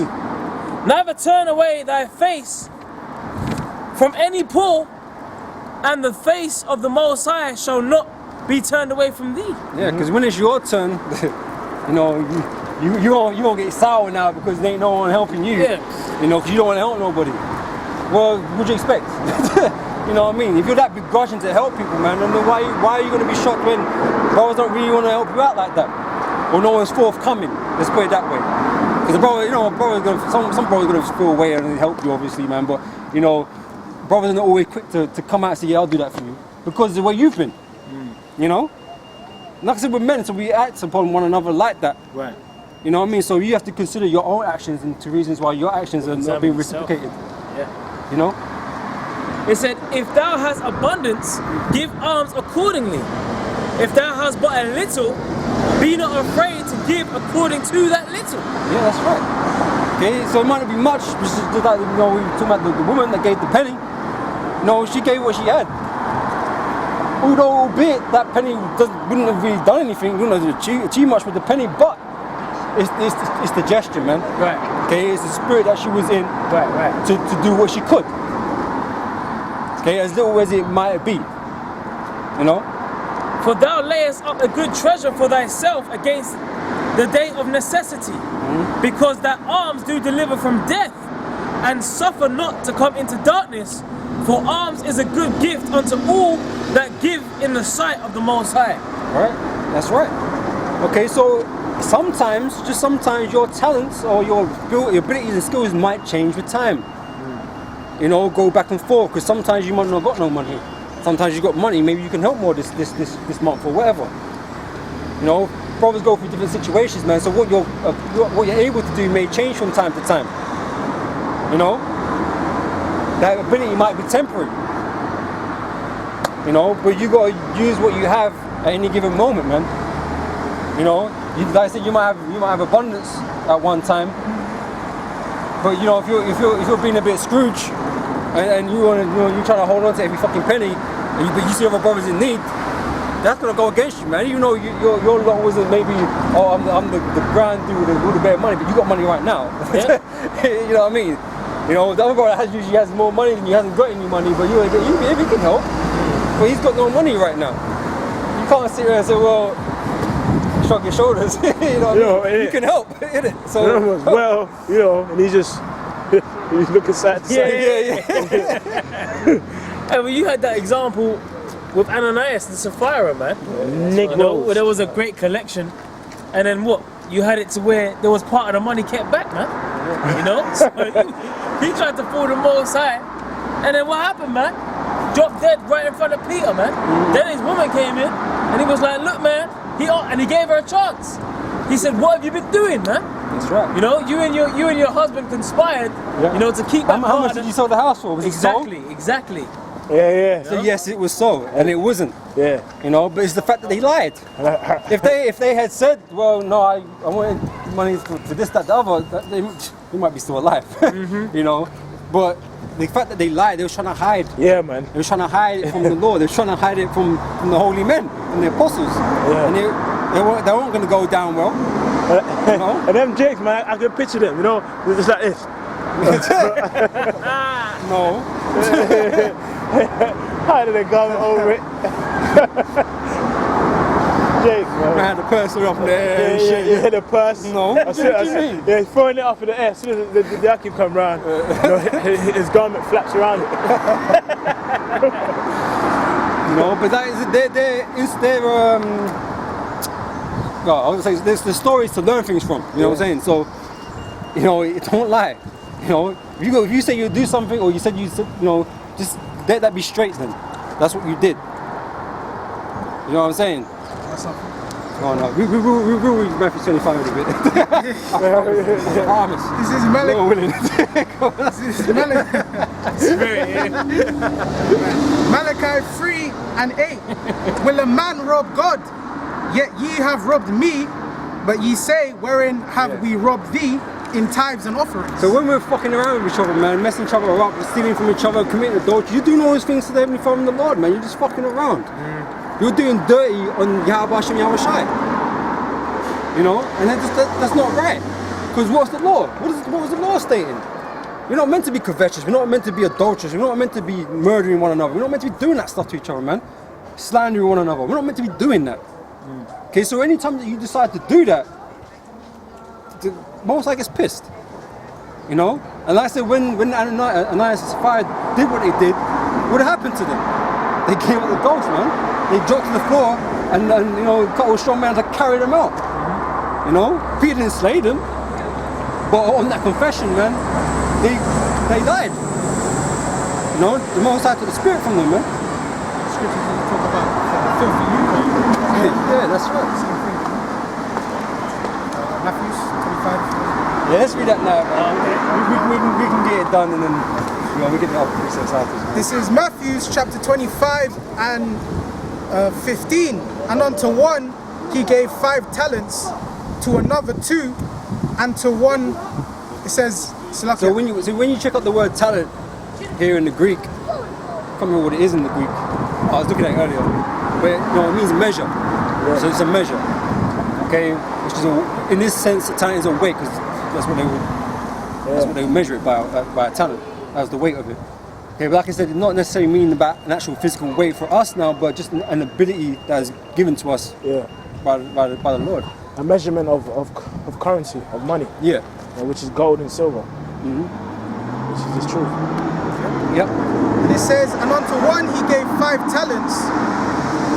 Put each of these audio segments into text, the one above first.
Neither turn away thy face from any poor, and the face of the Most High shall not be turned away from thee. Yeah, because when it's your turn, you know, you won't get sour now because there ain't no one helping you. Yeah. You know, because you don't want to help nobody. Well, what'd you expect? You know what I mean? If you're that begrudging to help people, man, then why are you going to be shocked when brothers don't really want to help you out like that? Or no one's forthcoming, let's put it that way. Because some brothers gonna feel away and help you, obviously, man. But you know, brothers are not always quick to come out and say, yeah, I'll do that for you, because of the way you've been. You know, like I said, we're men, so we act upon one another like that. Right. You know what I mean? So you have to consider your own actions and to reasons why your actions are not being reciprocated. Yeah. You know. It said, if thou hast abundance, give alms accordingly. If thou hast but a little, be not afraid to give according to that little. Yeah, that's right. Okay, so it might not be much, but just like, you know, we were talking about the woman that gave the penny. No, she gave what she had. Although, albeit that penny wouldn't have really done anything, wouldn't have achieved much with the penny, but it's the gesture, man. Right. Okay, it's the spirit that she was in. Right. To do what she could. Okay, as little as it might be. You know? For thou layest up a good treasure for thyself against the day of necessity, because that alms do deliver from death, and suffer not to come into darkness, for alms is a good gift unto all that give in the sight of the Most High. Right? That's right. Okay, so sometimes your talents or your abilities and skills might change with time. You know, go back and forth, because sometimes you might not got no money. Sometimes you got money, maybe you can help more this month or whatever. You know, brothers go through different situations, man. So what you're able to do may change from time to time. You know, that ability might be temporary. You know, but you gotta use what you have at any given moment, man. You know, like I said, you might have abundance at one time, but you know, if you're being a bit Scrooge, and you're trying to hold on to every fucking penny, but you see other brothers in need, that's gonna go against you, man. Even though your lot wasn't maybe, oh, I'm the grand dude with the better money, but you got money right now. Yeah. You know what I mean? You know, the other guy that usually has more money than you, hasn't got any money, but if he can help, but he's got no money right now. You can't sit there and say, well, shrug your shoulders. You know what I mean? You can help, innit? So well, you know, and he's looking sad to say. Yeah. Well, you had that example with Ananias and Sapphira, man. You know, where there was a great collection, and then what? You had it to where there was part of the money kept back, man. You know? So he tried to fool the Most High, and then what happened, man? Dropped dead right in front of Peter, man. Then his woman came in, and he was like, look, man, he gave her a chance. He said, what have you been doing, man? that's right. You know, you and your husband conspired, you know, to keep that How much did you sell the house for? Was exactly, it sold? exactly. Yeah. So yes, it was so, and it wasn't. Yeah. You know, but it's the fact that they lied. If they had said, well, no, I wanted money for this, that, the other, they might be still alive. You know, but the fact that they lied, they were trying to hide. Yeah, man. They were trying to hide it from the Lord. They were trying to hide it from the holy men and the apostles. Yeah. And they weren't going to go down well. You know? And them jakes, man, I can picture them, you know, they're just like this. No. Hiding their garment over it. Jakes, man. I had the purse up in the air and shit. Yeah, the purse. No. I see, yeah, he's throwing it up in the air. As soon as the Akib come round, you know, his garment flaps around it. You know, but that is their well, I was gonna say there's the stories to learn things from. You know what I'm saying? So, you know, don't lie. You know, if you say you do something, or you said you know, just let that be straight. Then that's what you did. You know what I'm saying? Oh no, we will read Matthew 25 in a bit. I promise. This is Malik. No willing. This is Malik. Malachi 3:8. Will a man rob God? Yet ye have robbed me, but ye say, wherein have we robbed thee? In tithes and offerings. So when we're fucking around with each other, man, messing each other up, stealing from each other, committing adultery, you're doing all those things to the Heavenly Father and the Lord, man. You're just fucking around. You're doing dirty on Yahweh Hashem Yahweh Shai. You know? And that's not right. Because what's the law? What was the law stating? We're not meant to be covetous. We're not meant to be adulterous. We're not meant to be murdering one another. We're not meant to be doing that stuff to each other, man. Slandering one another. We're not meant to be doing that. Okay, so anytime that you decide to do that, the Most High gets pissed. You know? And like I said, when Ananias and Sapphira did what they did, what happened to them? They gave up the ghost, man. They dropped to the floor and you know, a couple of strong men to carry them out. You know? Peter didn't slay them. But on that confession, man, they died. You know? The Most High took the spirit from them, man. Scriptures talk about filthy lucre. Yeah, that's right. Same thing. Matthew 25. Yeah, let's read that now, man. We can get it done and then we get the other precepts after. This is Matthew chapter 25 and 15. And unto one he gave 5 talents, to another 2, and to one, it says, So when you check out the word talent here in the Greek, I can't remember what it is in the Greek. I was looking at it earlier, but you know, it means measure. Yeah. So it's a measure. Okay, which is in this sense, talent is a weight because that's what they would measure it by a talent. That's the weight of it. Okay, but like I said, it's not necessarily meaning about an actual physical weight for us now, but just an ability that is given to us by the Lord. A measurement of currency, of money. Yeah. Which is gold and silver. Which is the truth. Yep. And it says, and unto one he gave 5 talents,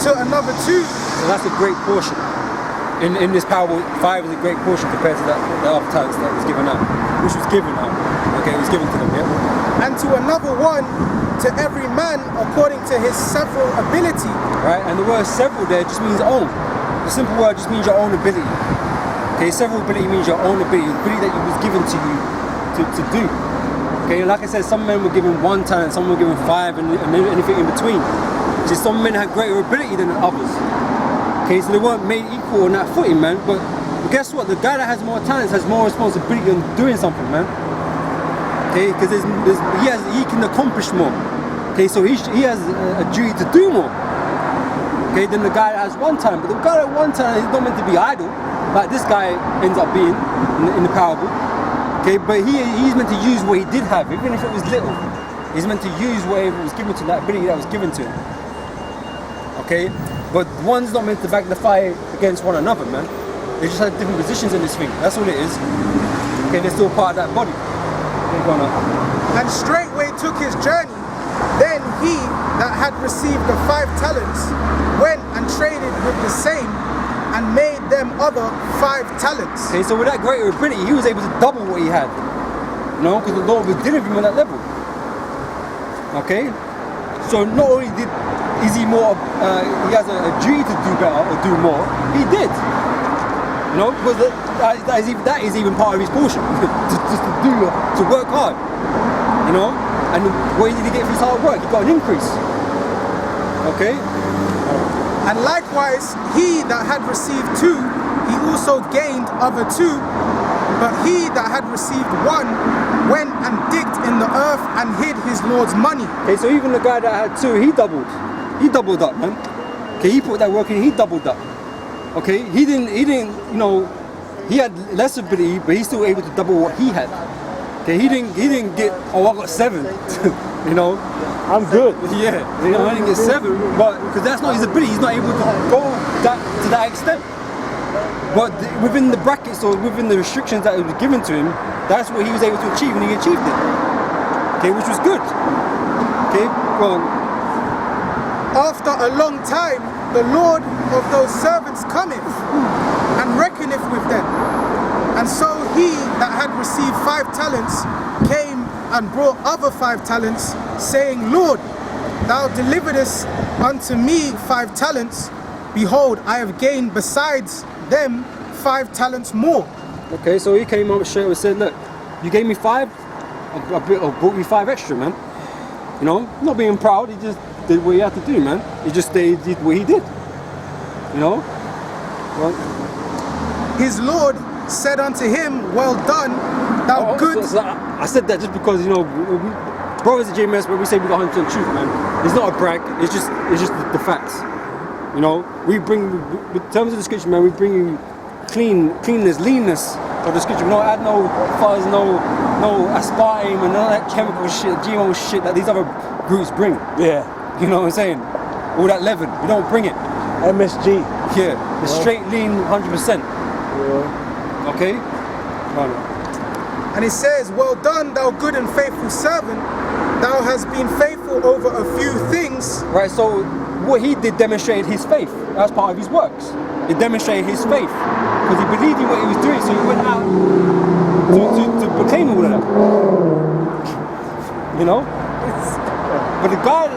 to another 2. So that's a great portion. In this parable, 5 is a great portion compared to the other talents that was given out. Which was given out. Okay, it was given to them, yeah? And to another one, to every man according to his several ability. Right, and the word several there just means own. The simple word just means your own ability. Okay, several ability means your own ability, the ability that was given to you to do. Okay, like I said, some men were given 1 talent, some were given 5, and anything in between. So some men had greater ability than others. Okay, so they weren't made equal on that footing, man. But guess what? The guy that has more talents has more responsibility on doing something, man. Okay, because he can accomplish more. Okay, so he has a duty to do more. Okay, than the guy that has 1 talent. But the guy that 1 talent is not meant to be idle, like this guy ends up being in the parable. Okay, but he's meant to use what he did have, even if it was little. He's meant to use whatever was given to him, that ability that was given to him. Okay, but one's not meant to magnify against one another, man. They just have different positions in this thing. That's all it is. Okay, they're still part of that body. And straightway took his journey. Then he that had received the 5 talents went and traded with the same, and made them other 5 talents. Okay, so with that greater ability, he was able to double what he had. You know, because the Lord was dealing with him on that level. Okay, so not only is he more, he has a duty to do better or do more. He did. You know, because that is even part of his portion to work hard. You know, and what did he get for his hard work? He got an increase. Okay. And likewise, he that had received 2, he also gained other 2. But he that had received 1 went and digged in the earth and hid his Lord's money. Okay, so even the guy that had 2, he doubled. He doubled up, man. Okay, he put that work in, he doubled up. Okay, he didn't, you know, he had less ability, but he's still able to double what he had. Okay, he didn't get, oh, I got 7, you know. I'm good. Yeah, you know, I didn't get 7, but because that's not his ability, he's not able to go to that extent. But within the brackets or within the restrictions that was given to him, that's what he was able to achieve, and he achieved it. Okay, which was good. Okay, go on. After a long time, the Lord of those servants cometh and reckoneth with them. And so he that had received 5 talents came and brought other 5 talents, saying, Lord, thou deliveredest unto me 5 talents. Behold, I have gained besides them 5 talents more. Okay, so he came up straight and said, look, you gave me 5, I brought you 5 extra, man. You know, not being proud, he just did what he had to do, man. He just did what he did. You know? Well, his Lord said unto him, well done, thou good... So I said that just because, you know, brothers at JMS, where we say we got 100% truth, man. It's not a brag, it's just the facts. You know, we bring, in terms of the scripture, man, we bring you cleanness, leanness for the scripture. We don't add no fuzz, no aspartame and none of that chemical shit, GMO shit that these other groups bring. Yeah. You know what I'm saying? All that leaven, we don't bring it. MSG. Yeah, the straight lean 100%. Yeah. Okay? And it says, well done, thou good and faithful servant. Thou hast been faithful over a few things. Right, so what he did demonstrated his faith. That's part of his works. It demonstrated his faith. Because he believed in what he was doing, so he went out to proclaim all of that. You know? But the guy,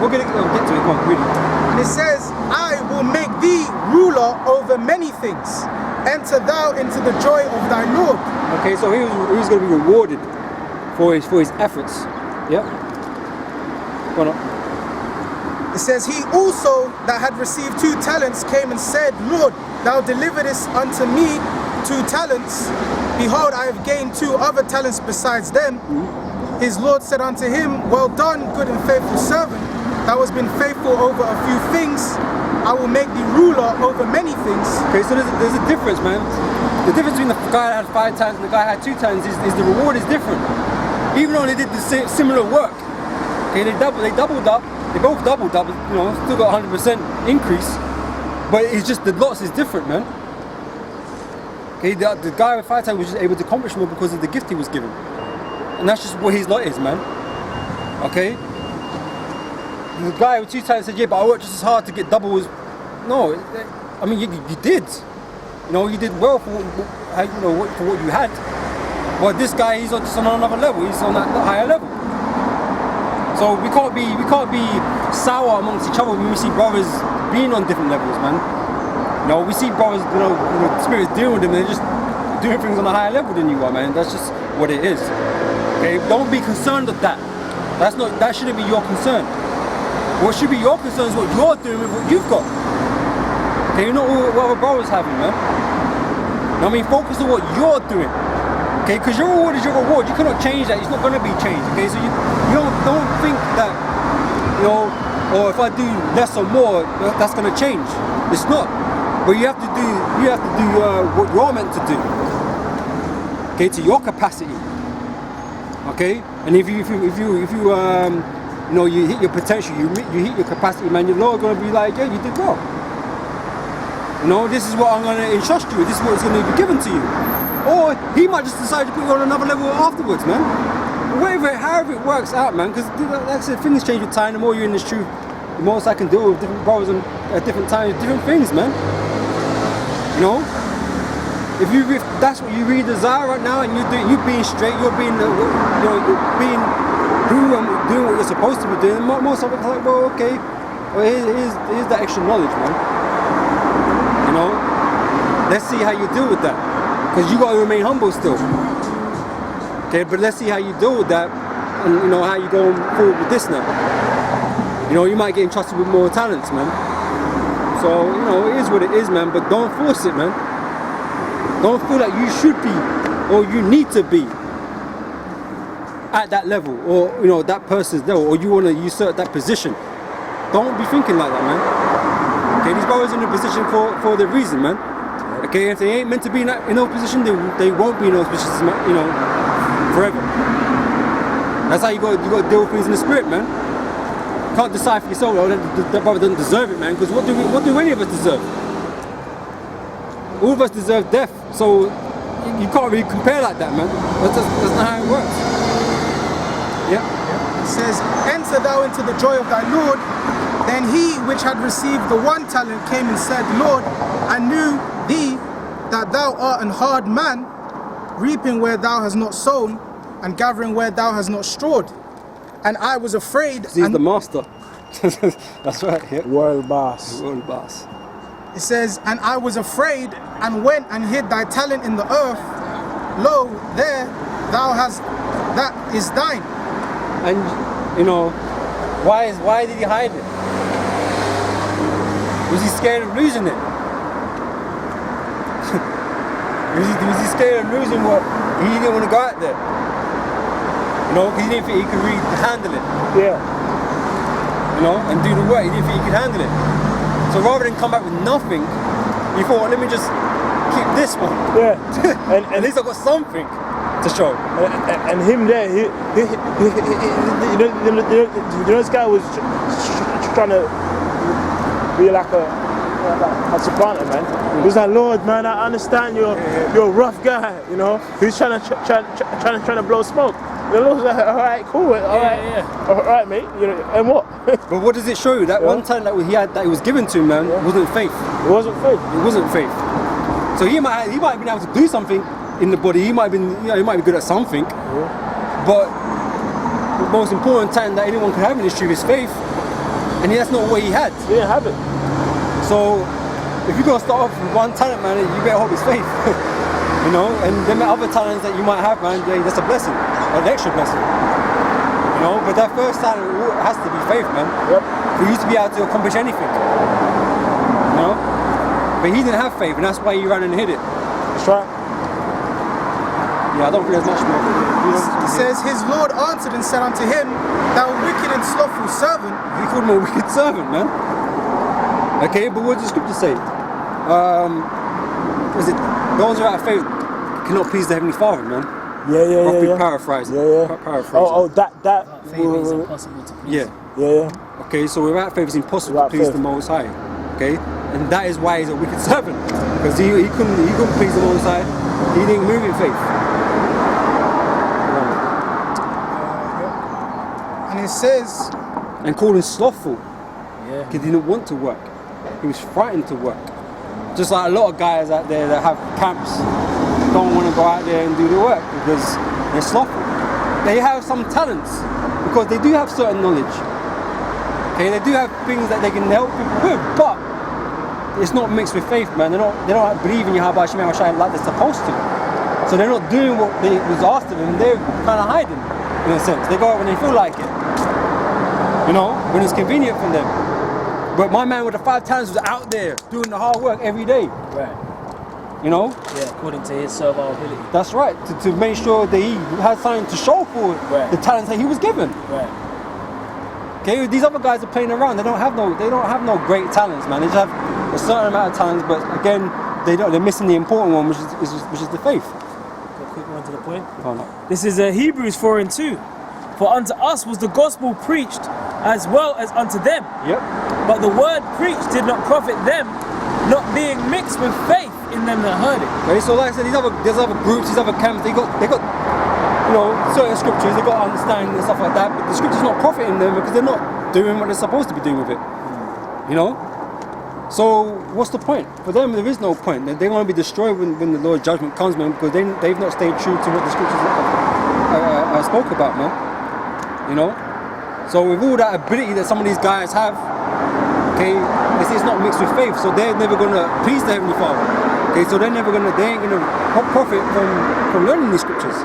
we're going to get to it, come on, really. And it says, I will make thee ruler over many things. Enter thou into the joy of thy Lord. Okay, so he was going to be rewarded for his efforts. Yeah? Go on. It says, he also that had received 2 talents came and said, Lord, thou deliveredest unto me 2 talents. Behold, I have gained 2 other talents besides them. His Lord said unto him, well done, good and faithful servant. Thou hast been faithful over a few things. I will make thee ruler over many things. Okay, so there's a difference, man. The difference between the guy that had 5 talents and the guy that had 2 talents is the reward is different. Even though they did the similar work. Okay, they doubled up. They both doubled up, you know, still got 100% increase, but it's just the lots is different, man. Okay, the guy with 5 talents was just able to accomplish more because of the gift he was given, and that's just what his lot is, man. Okay. The guy with 2 talents said, "Yeah, but I worked just as hard to get double as." No, I mean you did. You know, you did well for what you had. But this guy, he's just on another level. He's on that higher level. So we can't be sour amongst each other when we see brothers being on different levels, man. You know, we see brothers, the Spirit's dealing with them, they're just doing things on a higher level than you are, man. That's just what it is. Okay, don't be concerned with that. That shouldn't be your concern. What should be your concern is what you're doing with what you've got. Okay, you know what other brothers having, man. You know what I mean? Focus on what you're doing. Okay, because your reward is your reward. You cannot change that. It's not going to be changed. Okay, so you don't think that, you know, or if I do less or more, that's going to change. It's not. But you have to do what you're meant to do. Okay, to your capacity. Okay, and if you you hit your potential, you hit your capacity, man, your Lord going to be like, yeah, you did well. You know, this is what I'm going to entrust you with. This is what's going to be given to you. Or he might just decide to put you on another level afterwards, man. However it works out, man, because like I said, things change with time. The more you're in this truth, the more I can deal with different brothers at different times, different things, man. You know? If that's what you really desire right now, and you're being straight, you're being being true and doing what you're supposed to be doing, most of it's like, well, okay, well, here's that extra knowledge, man. You know? Let's see how you deal with that. Because you got to remain humble still. Okay, but let's see how you deal with that, and you know how you go forward with this now. You know, you might get entrusted with more talents, man. So you know, it is what it is, man. But don't force it, man. Don't feel like you should be or you need to be at that level, or you know that person's level, or you want to usurp that position. Don't be thinking like that, man. Okay, these brothers in a position for the reason, man. Okay, if they ain't meant to be in those positions, they won't be in those positions, you know, forever. That's how you got to deal with things in the spirit, man. You can't decide for yourself, oh, that brother doesn't deserve it, man, because what do any of us deserve? All of us deserve death, so you can't really compare like that, man. That's not how it works. Yeah. It says, enter thou into the joy of thy Lord. Then he which had received the 1 talent came and said, Lord, I knew thee that thou art an hard man, reaping where thou hast not sown, and gathering where thou hast not strawed. And I was afraid. He's the master. That's right. Yeah. World boss. World boss. It says, and I was afraid, and went and hid thy talent in the earth. Lo, there thou hast, that is thine. And you know, why did he hide it? Was he scared of losing it? was he scared of losing what he didn't want to go out there? You know, because he didn't think he could really handle it. Yeah. You know, and do the work, he didn't think he could handle it. So rather than come back with nothing, You thought, let me just keep this one. Yeah. And at least I got something to show. And him there, you know, this guy was trying to be like a supplanter, man. He was like, Lord, man, I understand you're a rough guy, you know. He's trying to blow smoke. The Lord's like, all right, cool, all right, mate. You know, and what? But what does it show you? That one talent that he had, that he was given to him, man, wasn't faith. It wasn't faith. It wasn't faith. So he might have been able to do something in the body. He might be good at something. But the most important talent that anyone can have in this truth is faith, and that's not what he had. He didn't have it. So if you're gonna start off with one talent, man, you better hope it's faith. You know, and them other talents that you might have, man, that's a blessing, an extra blessing. You know, but that first talent has to be faith, man. Yep. For you to be able to accomplish anything. You know? But he didn't have faith, and that's why he ran and hid it. That's right. Yeah, I don't think there's much more. It says, his Lord answered and said unto him, thou wicked and slothful servant. He called him a wicked servant, man. Okay, but what does the scripture say? Was it those without faith cannot please the Heavenly Father, man? Yeah. Paraphrasing. Paraphrasing. Oh, that. Faith is impossible to please. Yeah. Okay, so without faith it's impossible to please the Most High. Okay, and that is why he's a wicked servant, because he couldn't please the Most High. He didn't move in faith. And it says, And called him slothful, Yeah. because he didn't want to work. He was frightened to work. Just like a lot of guys out there that have camps don't want to go out there and do the work because they're slothful. They have some talents because they do have certain knowledge. Okay, they do have things that they can help people with, but it's not mixed with faith, man. They don't believe in Yahweh Shem Shai like they're supposed to. So they're not doing what they was asked of them. They're kind of hiding, in a sense. They go out when they feel like it. You know, when it's convenient for them. But my man with the 5 talents was out there doing the hard work every day. Right. You know? Yeah, according to his servile ability. That's right. To make sure that he had something to show for the talents that he was given. Right. Okay, these other guys are playing around. They don't have no great talents, man. They just have a certain amount of talents, but again, they're missing the important one, which is the faith. A quick one to the point. Oh, no. This is Hebrews 4:2. For unto us was the gospel preached as well as unto them. Yep. But the word preached did not profit them, not being mixed with faith in them that heard it. Okay, so like I said, there's other groups, these other camps, they got you know, certain scriptures, they got understanding and stuff like that, but the scripture's not profiting them because they're not doing what they're supposed to be doing with it. You know? So what's the point? For them there is no point. They're going to be destroyed when the Lord's judgment comes, man, because they've not stayed true to what the scriptures spoke about, man. You know? So with all that ability that some of these guys have, okay, it's not mixed with faith, so they're never gonna please the Heavenly Father. Okay, so they ain't gonna profit from learning these scriptures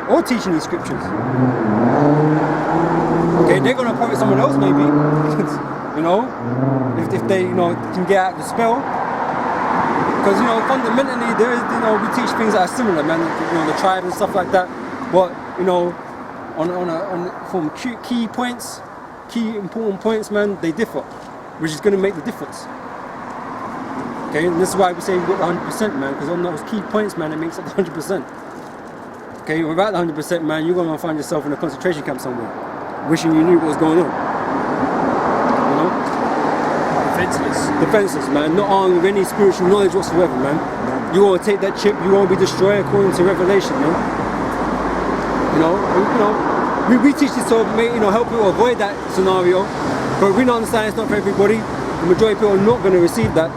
or teaching these scriptures. Okay, they're gonna profit someone else maybe. You know, if they can get out the spell. Because fundamentally there is we teach things that are similar, man. The tribe and stuff like that. But from key points, key important points, man, they differ, which is going to make the difference. Okay, and this is why we say we got 100%, man, because on those key points, man, it makes up 100%. Okay, without the 100%, man, you're going to find yourself in a concentration camp somewhere, wishing you knew what was going on. You know? Defenseless, man, not armed with any spiritual knowledge whatsoever, man. You want to take that chip, you want to be destroyed according to Revelation, man. We teach this to help people avoid that scenario, but we don't understand it's not for everybody. The majority of people are not going to receive that.